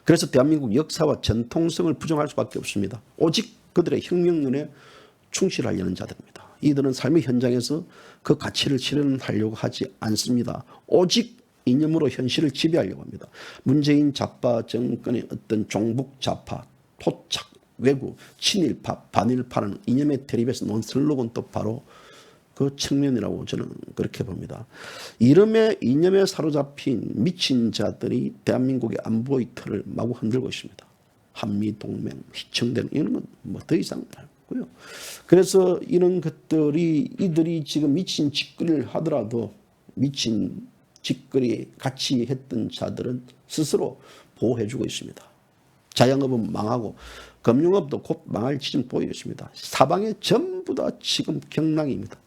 그래서 대한민국 역사와 전통성을 부정할 수밖에 없습니다. 오직 그들의 혁명론에 충실하려는 자들입니다. 이들은 삶의 현장에서 그 가치를 실현하려고 하지 않습니다. 오직 이념으로 현실을 지배하려고 합니다. 문재인 좌파 정권의 어떤 종북 좌파, 토착, 왜구, 친일파, 반일파라는 이념의 대립에서 놓은 슬로건도 바로 그 측면이라고 저는 그렇게 봅니다. 이념에 사로잡힌 미친 자들이 대한민국의 안보의 틀을 마구 흔들고 있습니다. 한미동맹, 희청되는 이런 건 뭐 더 이상 없고요. 그래서 이런 것들이 이들이 지금 미친 짓거리를 하더라도 미친 짓거리 같이 했던 자들은 스스로 보호해주고 있습니다. 자영업은 망하고 금융업도 곧 망할 지점 보이고 있습니다. 사방에 전부 다 지금 경랑입니다.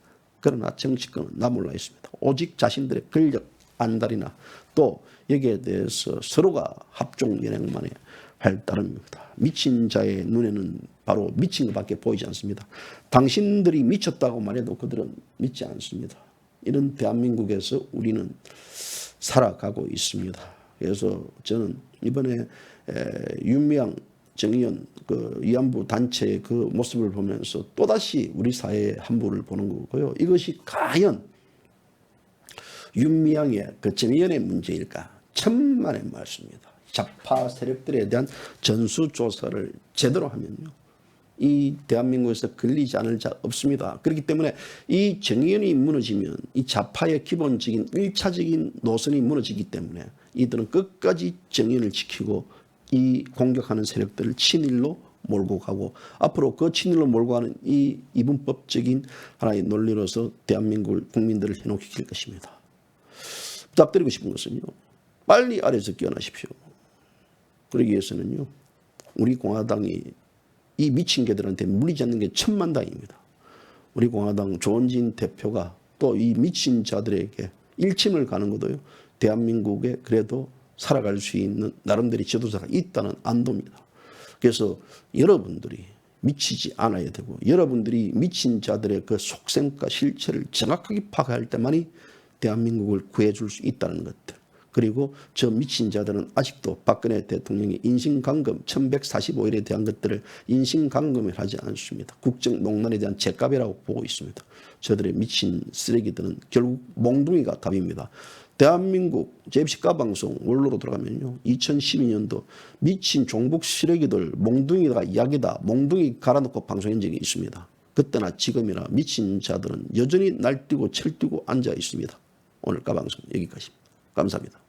그러나 정치권은 나몰라 있습니다. 오직 자신들의 권력 안달이나 또 여기에 대해서 서로가 합종연행만에 할 따름입니다. 미친 자의 눈에는 바로 미친 것밖에 보이지 않습니다. 당신들이 미쳤다고 말해도 그들은 믿지 않습니다. 이런 대한민국에서 우리는 살아가고 있습니다. 그래서 저는 이번에 윤미향 정의연 위안부 단체의 그 모습을 보면서 또다시 우리 사회의 한부를 보는 거고요. 이것이 과연 윤미향의 정의연의 문제일까? 천만의 말씀입니다. 좌파 세력들에 대한 전수조사를 제대로 하면요, 이 대한민국에서 걸리지 않을 자 없습니다. 그렇기 때문에 이 정의연이 무너지면 이 좌파의 기본적인 1차적인 노선이 무너지기 때문에 이들은 끝까지 정의연을 지키고 이 공격하는 세력들을 친일로 몰고 가고, 앞으로 그 친일로 몰고 가는 이 이분법적인 하나의 논리로서 대한민국 국민들을 현혹시킬 것입니다. 부탁드리고 싶은 것은요, 빨리 아래에서 깨어나십시오. 그러기 위해서는요, 우리 공화당이 이 미친 개들한테 물리지 않는 게 천만다행입니다. 우리 공화당 조원진 대표가 또 이 미친 자들에게 일침을 가는 것도요, 대한민국에 그래도 살아갈 수 있는 나름대로 지도자가 있다는 안도입니다. 그래서 여러분들이 미치지 않아야 되고, 여러분들이 미친 자들의 그 속생과 실체를 정확하게 파악할 때만이 대한민국을 구해줄 수 있다는 것들. 그리고 저 미친 자들은 아직도 박근혜 대통령이 인신감금 1145일에 대한 것들을 인신감금을 하지 않습니다. 국정농단에 대한 죄값이라고 보고 있습니다. 저들의 미친 쓰레기들은 결국 몽둥이가 답입니다. 대한민국 제1시가 방송 원로로 들어가면요, 2012년도 미친 종북 쓰레기들 몽둥이가 이야기다, 몽둥이 갈아놓고 방송한 적이 있습니다. 그때나 지금이나 미친 자들은 여전히 날뛰고 철뛰고 앉아 있습니다. 오늘 까방송 여기까지입니다. 감사합니다.